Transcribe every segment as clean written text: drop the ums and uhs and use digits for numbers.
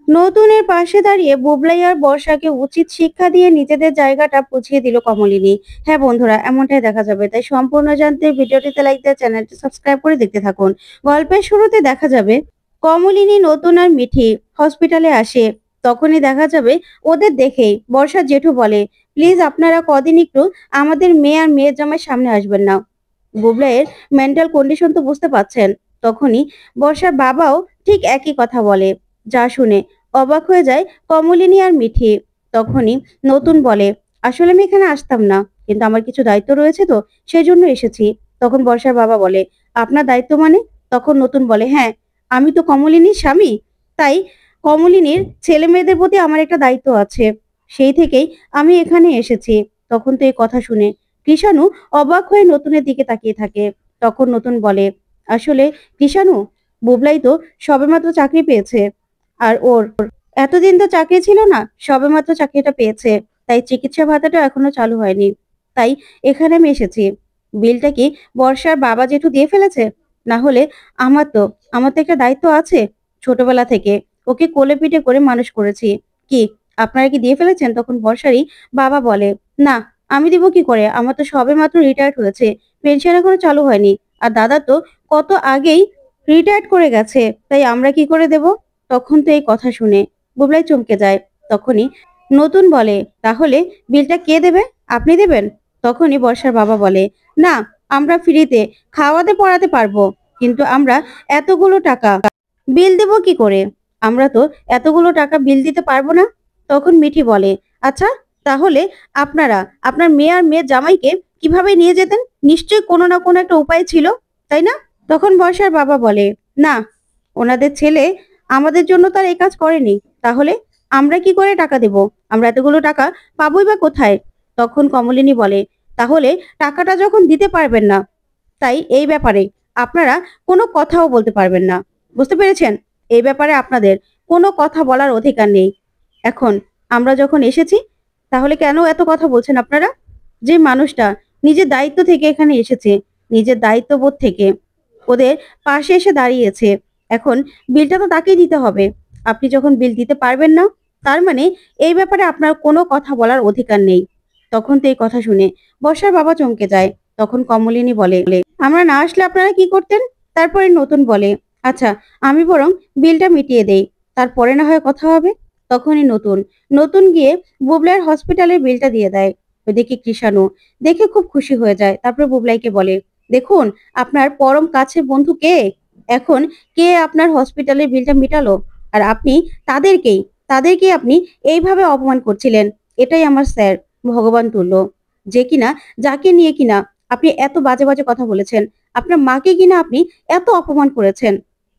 নতুনের পাশে দাঁড়িয়ে বুবলাই আর বর্ষাকে উচিত শিক্ষা দিয়ে নিজেদের জায়গাটা বুঝিয়ে দিল কমলিনী। হ্যাঁ বন্ধুরা, এমনটাই দেখা যাবে। তাই সম্পূর্ণ জানতে ভিডিওটিতে লাইক দিয়ে চ্যানেলটি সাবস্ক্রাইব করে দেখতে থাকুন। গল্পের শুরুতে দেখা যাবে কমলিনী, নতুন আর মিঠি হসপিটালে আসে। তখনই দেখা যাবে ওদের দেখেই বর্ষার জেঠু বলে, প্লিজ আপনারা কদিন একটু আমাদের মেয়ে আর মেয়ের জামাই সামনে আসবেন না। বুবলাইয়ের মেন্টাল কন্ডিশন তো বুঝতে পাচ্ছেন। তখনই বর্ষার বাবাও ঠিক একই কথা বলে, যা শুনে অবাক হয়ে যায় কমলিনী আর মিঠি। তখনই নতুন বলে, আসলে আমি এখানে আসতাম না, কিন্তু আমার কিছু দায়িত্ব রয়েছে তো সেই জন্য এসেছি। তখন বর্ষার বাবা বলে, আপনার দায়িত্ব মানে? তখন নতুন বলে, হ্যাঁ, আমি তো কমলিনীর স্বামী, তাই কমলিনীর ছেলে মেয়েদের প্রতি আমার একটা দায়িত্ব আছে। সেই থেকেই আমি এখানে এসেছি। তখন তো এই কথা শুনে কৃষাণু অবাক হয়ে নতুনের দিকে তাকিয়ে থাকে। তখন নতুন বলে, আসলে কৃষাণু, বুবলাই তো সবেমাত্র চাকরি পেয়েছে, আর ওর এতদিন তো চাকরি ছিল না, সবেমাত্র চাকরিটা পেয়েছে, তাই চিকিৎসা ভাতাটা এখনো চালু হয়নি। তাই এখানে আমি এসেছি। বিলটা কি বর্ষার বাবা জেঠু দিয়ে ফেলেছে? না হলে আমার তো একটা দায়িত্ব আছে। ছোটবেলা থেকে ওকে কোলে পিঠে করে মানুষ করেছি। কি আপনারা কি দিয়ে ফেলেছেন? তখন বর্ষারই বাবা বলে, না, আমি দিব কি করে? আমার তো সবেমাত্র রিটায়ার্ড হয়েছে, পেনশন এখনো চালু হয়নি। আর দাদা তো কত আগেই রিটায়ার্ড করে গেছে, তাই আমরা কি করে দেব? তখন তো এই কথা শুনে বুবলাই চমকে যায়। তখনই নতুন বলে, তাহলে বিলটা কে দেবে? আপনি দেবেন? তখনই বর্ষার বাবা বলে, না, আমরা ফ্রিতে খাওয়াতে পড়াতে পারবো, কিন্তু আমরা এতগুলো টাকা বিল দেব কি করে? আমরা তো এতগুলো টাকা বিল দিতে পারবো না। তখন মিঠি বলে, আচ্ছা, তাহলে আপনারা আপনার মেয়ে আর মেয়ের জামাইকে কিভাবে নিয়ে যেতেন? নিশ্চয়ই কোনো না কোনো একটা উপায় ছিল, তাই না? তখন বর্ষার বাবা বলে, না, ওনাদের ছেলে আমাদের জন্য তার এই কাজ করেনি। তাহলে আমরা কি করে টাকা দেব? আমরা এতগুলো টাকা পাবোই বা কোথায়? তখন কমলিনী বলে, তাহলে টাকাটা যখন দিতে পারবেন না, তাই এই ব্যাপারে আপনারা কোনো কথাও বলতে পারবেন না। বুঝতে পেরেছেন? এই ব্যাপারে আপনাদের কোনো কথা বলার অধিকার নেই। এখন আমরা যখন এসেছি, তাহলে কেন এত কথা বলছেন আপনারা? যে মানুষটা নিজের দায়িত্ব থেকে এখানে এসেছে, নিজের দায়িত্ববোধ থেকে ওদের পাশে এসে দাঁড়িয়েছে, এখন বিলটা তো তাকেই দিতে হবে। আপনি যখন বিল দিতে পারবেন না, তার মানে এই ব্যাপারে আপনার কোনো কথা বলার অধিকার নেই। তখন তো এই কথা শুনে বর্ষার বাবা চমকে যায়। তখন কমলিনী বলে, আমরা না আসলে আপনারা কি করতেন? তারপরে নতুন বলে, আচ্ছা, আমি বরং বিলটা মিটিয়ে দেই, তারপরে না হয় কথা হবে। তখনই নতুন নতুন গিয়ে বুবলাইয়ের হসপিটালের বিলটা দিয়ে দেয়। ওইদিকে কৃষাণু দেখে খুব খুশি হয়ে যায়। তারপরে বুবলাইকে বলে, দেখুন, আপনার পরম কাছের বন্ধু কে, এখন কে আপনার হসপিটালের বিলটা মিটালো, আর আপনি তাদেরকেই তাদেরকেই আপনি এইভাবে অপমান করছিলেন। এটাই আমার স্যার, ভগবান তুল্য, যে কিনা যাকে নিয়ে কিনা আপনি এত বাজে বাজে কথা বলেছেন। আপনার মাকে কিনা আপনি এত অপমান করেছেন,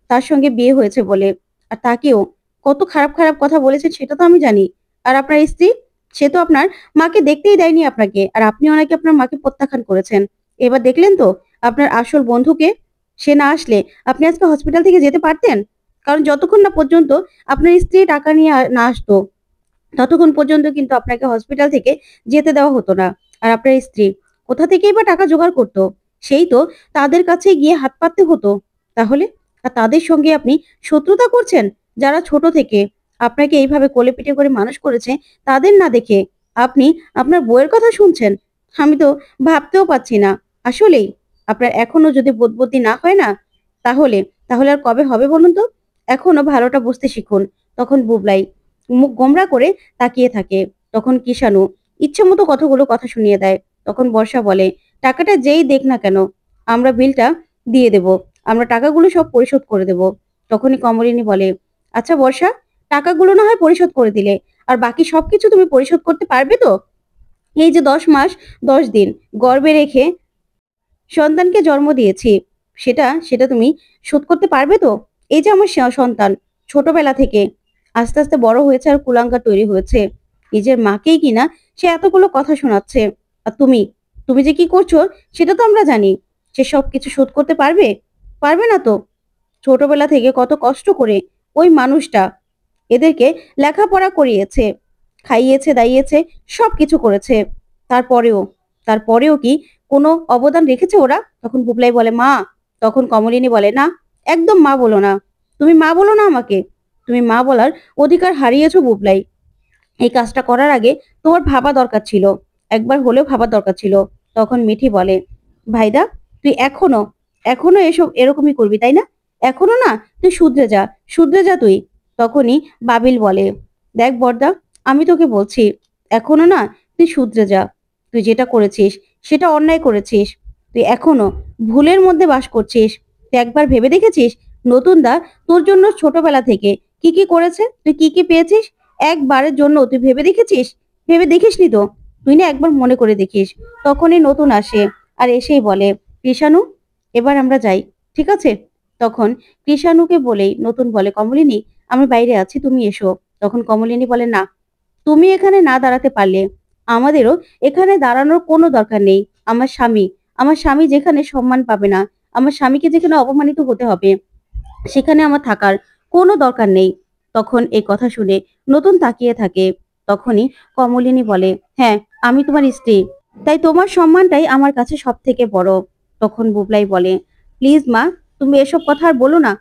তার সঙ্গে বিয়ে হয়েছে বলে। আর তাকেও কত খারাপ খারাপ কথা বলেছেন সেটা তো আমি জানি। আর আপনার স্ত্রী, সে তো আপনার মাকে দেখতেই দেয়নি আপনাকে, আর আপনি ওনাকে আপনার মাকে প্রত্যাখ্যান করেছেন। এবার দেখলেন তো আপনার আসল বন্ধুকে। সে না আসলে আপনি আজকে হসপিটাল থেকে যেতে পারতেন। কারণ যতক্ষণ না পর্যন্ত আপনার স্ত্রী টাকা নিয়ে না আসতো, ততক্ষণ পর্যন্ত কিন্তু আপনাকে হসপিটাল থেকে যেতে দেওয়া হতো না। আর আপনার স্ত্রী কোথা থেকেই বা টাকা জোগাড় করতো? সেই তো তাদের কাছে গিয়ে হাত পাততে হতো। তাহলে আর তাদের সঙ্গে আপনি শত্রুতা করছেন, যারা ছোট থেকে আপনাকে এইভাবে কোলে পিঠে করে মানুষ করেছে, তাদের না দেখে আপনি আপনার বউয়ের কথা শুনছেন। আমি তো ভাবতেও পাচ্ছি না। আসলেই আপনার এখনো যদি বোধবুদ্ধি না হয় না, তাহলে তাহলে আর কবে হবে বলুন তো? এখনো ভালোটা বুঝতে শিখুন। তখন বুবলাই মুখ গোমড়া করে তাকিয়ে থাকে। তখন কৃষাণু ইচ্ছে মতো কতগুলো কথা শুনিয়ে দেয়। তখন বর্ষা বলে, টাকাটা যেই দেখ না কেন, আমরা বিলটা দিয়ে দেব, আমরা টাকাগুলো সব পরিশোধ করে দেব। তখনই কমলিনী বলে, আচ্ছা বর্ষা, টাকাগুলো না হয় পরিশোধ করে দিলে, আর বাকি সবকিছু তুমি পরিশোধ করতে পারবে তো? এই যে 10 মাস 10 দিন গর্ভে রেখে সন্তানকে জন্ম দিয়েছি, সেটা সেটা তুমি শোধ করতে পারবে তো? এই যে আমার সন্তান ছোটবেলা থেকে আস্তে আস্তে বড় হয়েছে আর কুলাঙ্গার তৈরি হয়েছে, নিজের মাকেই কিনা সে এতগুলো কথা শোনাচ্ছে। আর তুমি তুমি যে কি করছো সেটা তো আমরা জানি। সে সব কিছু শোধ করতে পারবে? পারবে না তো। ছোটবেলা থেকে কত কষ্ট করে ওই মানুষটা এদেরকে লেখাপড়া করিয়েছে, খাইয়েছে, দাইয়েছে, সবকিছু করেছে। তারপরেও তারপরেও কি কোনো অবদান রেখেছে ওরা? তখন বুবলাই বলে, মা। তখন কমলিনী বলে, না, একদম মা বলো না, তুমি মা বলো না আমাকে। তুমি মা বলার অধিকার হারিয়েছো বুবলাই। এই কাজটা করার আগে তোমার ভাবা দরকার ছিল, একবার হলেও ভাবার দরকার ছিল। তখন মিঠি বলে, ভাইদা তুই এখনো এখনো এসব এরকমই করবি তাই না? এখনো না, তুই শুধরে যা, শুধরে যা তুই। তখনই বাবিল বলে, দেখ বর্দা, আমি তোকে বলছি, এখনো না, তুই শুধরে যা। তুই যেটা করেছিস সেটা অন্যায় করেছিস। তুই এখনো ভুলের মধ্যে বাস করছিস। তুই একবার ভেবে দেখেছিস নতুন দা তোর জন্য ছোটবেলা থেকে কি কি করেছে, তুই কি কি পেয়েছিস? একবারের জন্য তুই ভেবে দেখেছিস? ভেবে দেখিসনি তো। তুই না একবার মনে করে দেখিস। তখনই নতুন আসে আর এসেই বলে, কৃষাণু, এবার আমরা যাই, ঠিক আছে? তখন কৃষাণুকে বলেই নতুন বলে, কমলিনী আমি বাইরে আছি, তুমি এসো। তখন কমলিনী বলে, না, তুমি এখানে না দাঁড়াতে পারলে আমাদেরও এখানে দাঁড়ানোর কোনো দরকার নেই। আমার স্বামী যেখানে সম্মান পাবে না, আমার স্বামীকে যেখানে অপমানিত হতে হবে, সেখানে আমার থাকার কোনো দরকার নেই। তখন এই কথা শুনে নতুন তাকিয়ে থাকে। তখনই কমলিনী বলে, হ্যাঁ, আমি তোমার স্ত্রী, তাই তোমার সম্মানটাই আমার কাছে সব থেকে বড়। তখন বুবলাই বলে, প্লিজ মা, তুমি এসব কথা আর বলো না।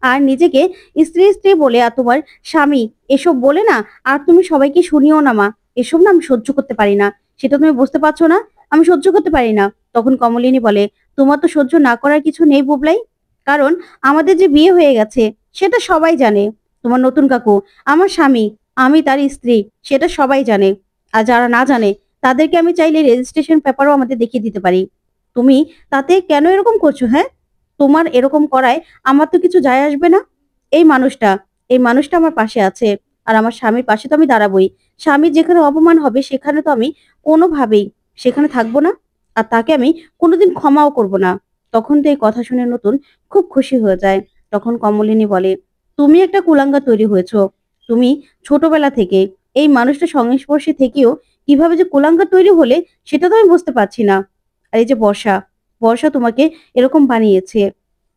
আর নিজেকে স্ত্রী স্ত্রী বলে আর তোমার স্বামী এসব বলে না, আর তুমি সবাইকে শুনিও না মা। এসব না আমি সহ্য করতে পারি না, সেটা তুমি বুঝতে পারছো না? আমি সহ্য করতে পারি না। তখন কমলিনী বলে, তোমার তো সহ্য না করার কিছু নেই বুবলাই, কারণ আমাদের যে বিয়ে হয়ে গেছে সেটা সবাই জানে। তোমার নতুন কাকু আমার স্বামী, আমি তার স্ত্রী, সেটা সবাই জানে। আর যারা না জানে তাদেরকে আমি চাইলে রেজিস্ট্রেশন পেপারও আমাদের দেখিয়ে দিতে পারি। তুমি তাতে কেন এরকম করছো? হ্যাঁ, তোমার এরকম করায় আমার তো কিছু যায় আসবে না। এই মানুষটা এই মানুষটা আমার পাশে আছে, আর আমার স্বামীর পাশে তো আমি দাঁড়াবোই। স্বামীর যেখানে অপমান হবে সেখানে তো আমি কোনোভাবেই সেখানে থাকবো না, আর তাকে আমি কোনোদিন ক্ষমাও করব না। তখন তো এই কথা শুনে নতুন খুব খুশি হয়ে যায়। তখন কমলিনী বলে, তুমি একটা কুলাঙ্গার তৈরি হয়েছো। তুমি ছোটবেলা থেকে এই মানুষটা সংস্পর্শে থেকেও কিভাবে যে কুলাঙ্গার তৈরি হলে সেটা তো আমি বুঝতে পারছি না। আর এই যে বর্ষা, বর্ষা তোমাকে এরকম বানিয়েছে।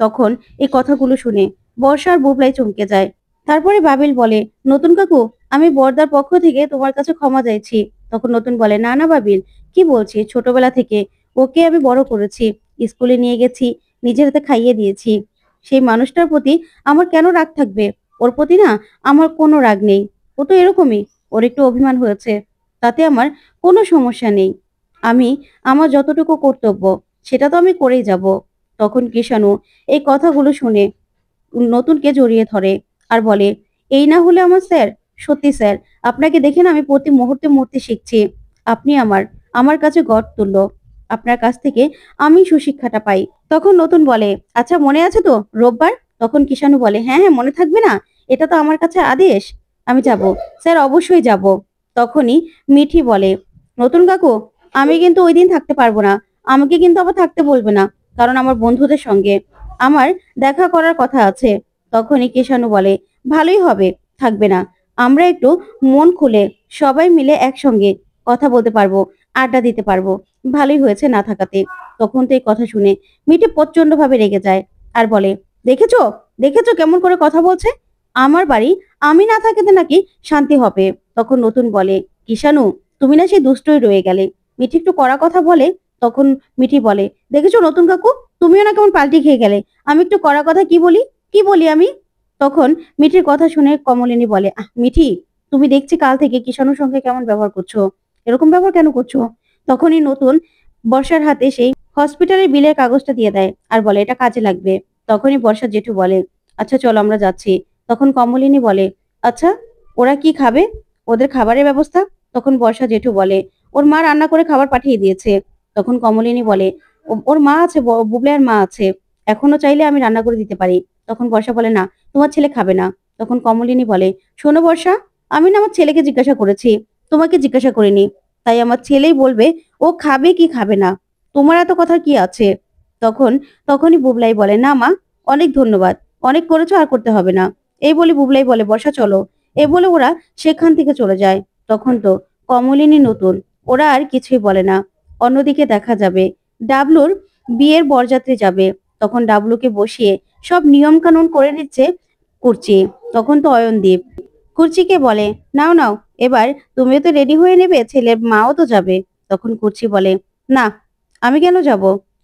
তখন এই কথাগুলো শুনে বর্ষা আর বুবলাই চমকে যায়। তারপরে বাবিল বলে, নতুন কাকু, আমি বর্দার পক্ষ থেকে তোমার কাছে ক্ষমা চাইছি। তখন নতুন বলে, না না বাবিল, কি বলছি, ছোটবেলা থেকে ওকে আমি বড় করেছি, স্কুলে নিয়ে গেছি, নিজের হাতে খাইয়ে দিয়েছি। সেই মানুষটার প্রতি আমার কেন রাগ থাকবে? ওর প্রতি না আমার কোনো রাগ নেই। ও তো এরকমই, ওর একটু অভিমান হয়েছে, তাতে আমার কোনো সমস্যা নেই। আমি আমার যতটুকু কর্তব্য সেটা তো আমি করেই যাব। তখন কৃষাণু এই কথাগুলো শুনে নতুনকে জড়িয়ে ধরে আর বলে, এই না হলে আমার স্যার, সত্যি স্যার, আপনাকে দেখে না আমি প্রতি মুহূর্তে মুহূর্তে শিখছি। আপনি আমার আমার কাছে গড় তুল্য। আপনার কাছ থেকে আমি সুশিক্ষাটা পাই। তখন নতুন বলে, আচ্ছা মনে আছে তো রোববার? তখন কিষাণু বলে, হ্যাঁ হ্যাঁ, মনে থাকবে না? এটা তো আমার কাছে আদেশ, আমি যাব স্যার, অবশ্যই যাব। তখনই মিঠি বলে, নতুন কাকু, আমি কিন্তু ওই দিন থাকতে পারবো না। আমাকে কিন্তু আবার থাকতে বলবে না, কারণ আমার বন্ধুদের সঙ্গে আমার দেখা করার কথা আছে। তখনই কিষাণু বলে, ভালোই হবে, থাকবে না। আমরা একটু মন খুলে সবাই মিলে একসঙ্গে কথা বলতে পারবো, আড্ডা দিতে পারবো। ভালোই হয়েছে না থাকাতে। তখন তো এই কথা শুনে মিঠি প্রচন্ড ভাবে রেগে যায় আর বলে, দেখেছো, দেখেছো কেমন করে কথা বলছে? আমার বাড়ি আমি না থাকাতে নাকি শান্তি হবে। তখন নতুন বলে, কিষাণু, তুমি না সেই দুষ্টই রয়ে গেলে। মিঠি একটু কড়া কথা বলে। তখন মিঠি বলে, দেখেছো নতুন কাকু, তুমিও না কেমন পাল্টি খেয়ে গেলে। আমি একটু কড়া কথা কি বলি, কি বলি আমি? তখন মিঠির কথা শুনে কমলিনী বলে, মিঠি, তুমি দেখছি কাল থেকে কিষাণুর সঙ্গে কেমন ব্যবহার করছো, এরকম ব্যবহার কেন করছো? তখনই নতুন বর্ষার হাতে সেই হসপিটালের বিলের কাগজটা দিয়ে দেয় আর বলে, এটা কাজে লাগবে। তখনই বর্ষার জেঠু বলে, আচ্ছা চলো আমরা যাচ্ছি। তখন কমলিনী বলে, আচ্ছা ওরা কি খাবে, ওদের খাবারের ব্যবস্থা? তখন বর্ষা জেঠু বলে, ওর মা রান্না করে খাবার পাঠিয়ে দিয়েছে। তখন কমলিনী বলে, ওর মা আছে, বুবলাইয়ের মা আছে, এখনো চাইলে আমি রান্না করে দিতে পারি। তখন বর্ষা বলে, না, তোমার ছেলে খাবে না। তখন কমলিনী বলে, শোনো বর্ষা, আমি না আমার ছেলেকে জিজ্ঞাসা করেছি, তোমাকে জিজ্ঞাসা করিনি। তাই আমার ছেলেই বলবে ও খাবে কি খাবে না, তোমার এত কথা কি আছে? তখন তখনই বুবলাই বলে, না মা, অনেক ধন্যবাদ, অনেক করেছো, আর করতে হবে না। এই বলে বুবলাই বলে, বর্ষা চলো। এই বলে ওরা সেখান থেকে চলে যায়। তখন তো কমলিনী নতুন, ওরা আর কিছুই বলে না। অন্যদিকে দেখা যাবে ডাবলুর বিয়ের বরযাত্রী যাবে। তখন ডাবলুকে বসিয়ে সব নিয়ম কানুন করে নিচ্ছে কুর্চি। তখন তো অয়নদীপ কুর্চিকে বলে, নাও নাও, এবার তুমিও তো রেডি হয়ে নেবে, ছেলের মাও তো যাবে। তখন কুর্চি বলে, না, আমি কেন যাব?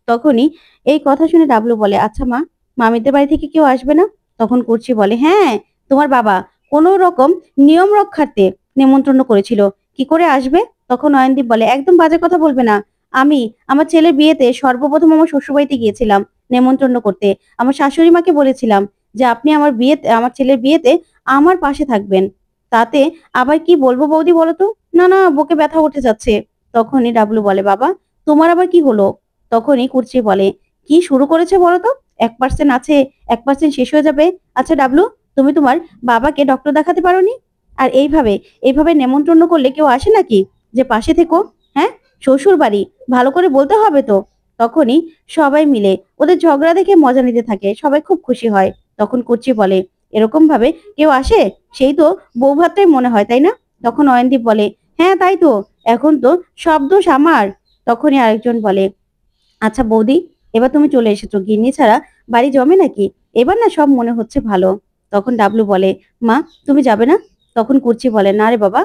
তখনই এই কথা শুনে ডাবলু বলে, আচ্ছা মা, মামিদের বাড়ি থেকে কেউ আসবে না? তখন কুর্চি বলে, হ্যাঁ, তোমার বাবা কোনো রকম নিয়ম রক্ষার্থে নেমন্ত্রণ করেছিল। কি করে আসবে? তখন অয়নদীপ বলে, একদম বাজে কথা বলবে না। আমি আমার ছেলের বিয়েতে সর্বপ্রথম আমার শ্বশুরবাড়িতে গিয়েছিলাম নেমন্ত্রণ করতে। আমার শাশুড়ি মাকে বলেছিলাম যে আপনি আমার ছেলের বিয়েতে আমার পাশে থাকবেন। তাতে আবার কি বলবো বৌদি বলো তো? না, না, বুকে ব্যথা উঠে যাচ্ছে। তখনই ডাবলু বলে, বাবা তোমার আবার কি হলো? তখনই কুর্চি বলে, কি শুরু করেছে বলো তো? 1% আছে, 1% শেষ হয়ে যাবে। আচ্ছা ডাবলু, তুমি তোমার বাবাকে ডক্টর দেখাতে পারোনি? আর এইভাবে নেমন্ত্রণ করলে কেউ আসে নাকি যে পাশে থেকো? হ্যাঁ, শ্বশুর বাড়ি, ভালো করে বলতে হবে তো। তখনই সবাই মিলে ওদের ঝগড়া দেখে মজা নিতে থাকে, সবাই খুব খুশি হয়। তখন কুচি বলে, এরকম ভাবে কেউ আসে? সেই তো বউ ভাতটাই মনে হয়, তাই না? তখন অয়নদীপ বলে, হ্যাঁ তাই তো, এখন তো সব দোষ আমার। তখনই আরেকজন বলে, আচ্ছা বৌদি, এবার তুমি চলে এসেছো, গিন্নি ছাড়া বাড়ি জমে নাকি? এবার না সব মনে হচ্ছে ভালো। তখন ডাবলু বলে, মা তুমি যাবে না? তখন কুর্চি বলে, না রে বাবা,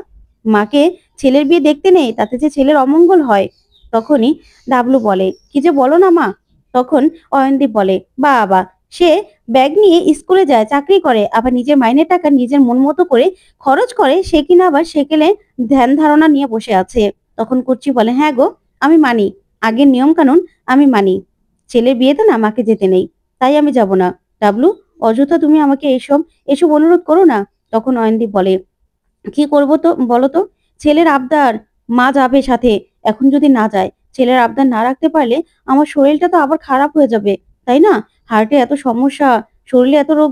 মাকে ছেলের বিয়ে দেখতে নেই, তাতে যে ছেলের অমঙ্গল হয়। তখনই ডাবলু বলে, কি যে বলো না মা। তখন অয়নদীপ বলে, বাবা, সে ব্যাগ নিয়ে স্কুলে যায়, চাকরি করে, আবার নিজের মাইনের টাকা নিজের মন মতো করে খরচ করে, সে কিনা আবার সেকেলে ধ্যান ধারণা নিয়ে বসে আছে। তখন কুর্চি বলে, হ্যাঁ গো, আমি মানি, আগের নিয়ম কানুন আমি মানি। ছেলের বিয়েতে না আমাকে যেতে নেই, তাই আমি যাব না। ডাবলু, অযথা তুমি আমাকে এসব এসব অনুরোধ করো না। তখন অয়নদীপ বলে, কি করব তো বলো তো? ছেলের আবদার, মা যাবে সাথে। এখন যদি না যায়, ছেলের আবদার না রাখতে পারলে আমার শরীরটা তো আবার খারাপ হয়ে যাবে, তাই না? হার্টে এত সমস্যা, শরীরে এত রোগ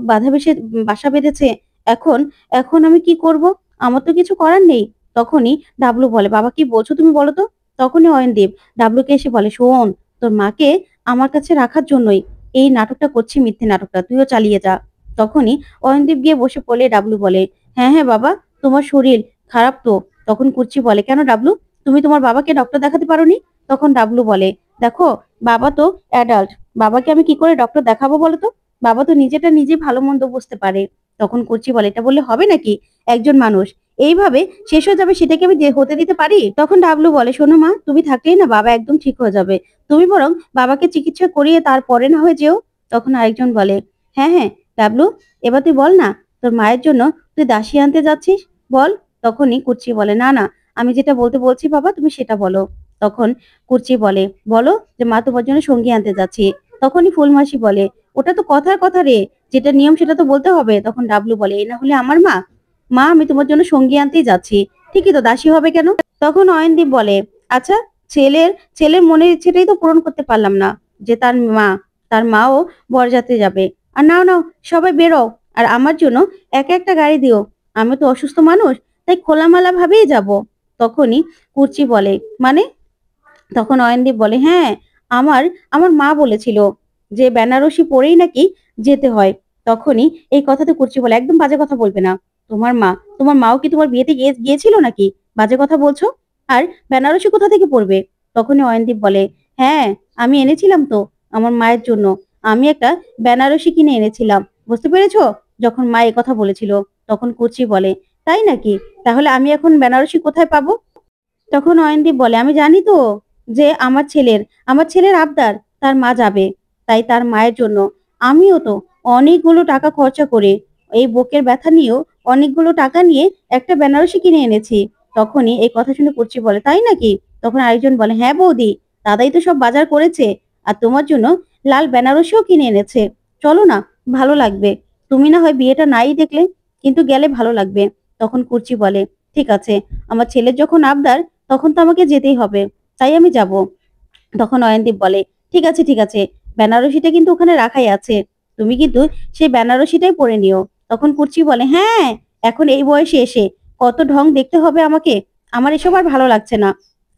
বাসা বেঁধেছে। এখন এখন আমি কি করব? আমার তো কিছু করার নেই। তখনই ডাবলু বলে, বাবা কি বলছো তুমি বলো তো? তখনই অয়নদীপ ডাবলুকে এসে বলে, শোন, তোর মাকে আমার কাছে রাখার জন্যই এই নাটকটা করছি, মিথ্যে নাটকটা তুইও চালিয়ে যা। তখনই অয়নদীপ গিয়ে বসে পড়লে ডাবলু বলে, হ্যাঁ হ্যাঁ বাবা, তোমার শরীর খারাপ তো। তখন কুর্চি বলে, কেন ডাবলু, তুমি তোমার বাবাকে ডক্টর দেখাতে পারোনি? তখন ডাবলু বলে, দেখো, বাবা তো অ্যাডাল্ট, বাবাকে আমি কি করে ডক্টর দেখাবো বলো তো? বাবা তো নিজেটা নিজে ভালো মন্দ বুঝতে পারে। তখন কুর্চি বলে, এটা বললে হবে নাকি? একজন মানুষ এইভাবে শেষ হয়ে যাবে সেটাকে আমি হতে দিতে পারি? তখন ডাবলু বলে, শোনো মা, তুমি থাকলেই না বাবা একদম ঠিক হয়ে যাবে। তুমি বরং বাবাকে চিকিৎসা করিয়ে তারপরে না হয়ে যেও। তখন আরেকজন বলে, হ্যাঁ হ্যাঁ ডাবলু, এবার তুই বল না, তোর মায়ের জন্য তুই দাসী আনতে যাচ্ছিস, বল। তখনই কুর্চি বলে, না না, আমি যেটা বলতে বলছি বাবা তুমি সেটা বলো। তখন কুর্চি বলে, বলো যে মা তোমার জন্য সঙ্গী আনতে যাচ্ছি। তখনই ফুলমাসি বলে, ওটা তো কথার কথা রে, যেটা নিয়ম সেটা তো বলতে হবে। তখন ডাবলু বলে, এই না হলে আমার মা, মা আমি তোমার জন্য সঙ্গী আনতেই যাচ্ছি, ঠিকই তো, দাসী হবে কেন? তখন অয়নদীপ বলে, আচ্ছা, ছেলের ছেলের মনের ইচ্ছেটাই তো পূরণ করতে পারলাম না, যে তার মাও বরযাত্রী যাবে। আর নাও নাও, সবাই বেরো, আর আমার জন্য একা একটা গাড়ি দিও, আমি তো অসুস্থ মানুষ, তাই খোলামেলা ভাবেই যাব। তখনই কুর্চি বলে, মানে? তখন অয়নদীপ বলে, হ্যাঁ, আমার আমার মা বলেছিল যে বেনারসি পরেই নাকি যেতে হয়। তখনই এই কথাতে কুর্চি বলে, একদম বাজে কথা বলবে না। তোমার মাও কি তোমার বিয়েতে গিয়েছিল নাকি? বাজে কথা বলছো। আর বেনারসি কোথা থেকে পড়বে? তখনই অয়নদীপ বলে, হ্যাঁ, আমি এনেছিলাম তো আমার মায়ের জন্য, আমি একটা বেনারসি কিনে এনেছিলাম, বুঝতে পেরেছো? যখন মা কথা বলেছিল, তখন কুর্চি বলে, তাই নাকি? তাহলে আমি এখন বেনারসি কোথায় পাবো? তখন অয়নদীপ বলে, আমি জানি তো যে আমার ছেলের আবদার, তার মা যাবে, তাই তার মায়ের জন্য আমিও তো অনেকগুলো টাকা খরচা করে, এই বুকের ব্যথা নিয়েও অনেকগুলো টাকা নিয়ে একটা বেনারসি কিনে এনেছি। তখনই এই কথা শুনে কুর্চি বলে, তাই নাকি? তখন আরেকজন বলে, হ্যাঁ বৌদি, দাদাই তো সব বাজার করেছে, আর তোমার জন্য লাল বেনারসিও কিনে এনেছে। চলো না, ভালো লাগবে। তুমি না হয় বিয়েটা নাই দেখলে, কিন্তু গেলে ভালো লাগবে। তখন কুর্চি বলে, ঠিক আছে, আমার ছেলের যখন আবদার, তখন তো আমাকে যেতেই হবে, তাই আমি যাব। তখন অয়নদীপ বলে, ঠিক আছে ঠিক আছে, বেনারসিটা কিন্তু ওখানে রাখাই আছে, তুমি কিন্তু সেই বেনারসিটাই পরে নিও। তখন কুর্চি বলে, হ্যাঁ, এখন এই বয়সে এসে কত ঢং দেখতে হবে আমাকে, আমার এসব আর ভালো লাগছে না,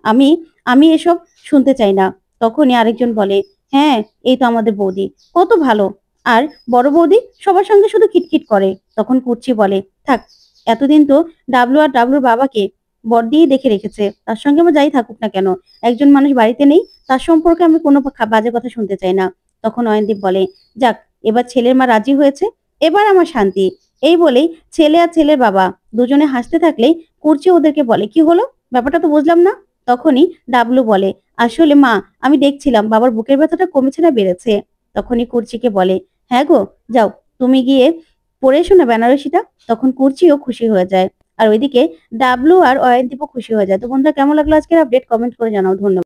আমি আমি এসব শুনতে চাই না। তখনই আরেকজন বলে, হ্যাঁ, এই তো আমাদের বৌদি, কত ভালো, আর বড় বৌদি সবার সঙ্গে শুধু খিটখিট করে। তখন কুর্চি বলে, থাক, এতদিন তো ডাবলু আর ডাবলুর বাবাকে বর দিয়েই দেখে রেখেছে, তার সঙ্গে আমার যাই থাকুক না কেন, একজন মানুষ বাড়িতে নেই, তার সম্পর্কে আমি কোনো বাজে কথা শুনতে চাই না। তখন অয়নদীপ বলে, যাক, এবার ছেলের মা রাজি হয়েছে, এবার আমার শান্তি। এই বলেই ছেলে আর ছেলের বাবা দুজনে হাসতে থাকলেই কুর্চি ওদেরকে বলে, কি হলো, ব্যাপারটা তো বুঝলাম না। তখনই ডাবলু বলে, আসলে মা, আমি দেখছিলাম বাবার বুকের ব্যথাটা কমেছে না বেড়েছে। তখনই কুর্চিকে বলে, হ্যাঁ গো, যাও, তুমি গিয়ে পরে এসো না বেনারসিটা। তখন কুর্চিও খুশি হয়ে যায়। আর ওইদিকে ডাবলু আর অয়নদীপও খুশি হয়ে যায়। তো বন্ধুরা কেমন লাগলো আজকের আপডেট কমেন্ট করে জানাও। ধন্যবাদ।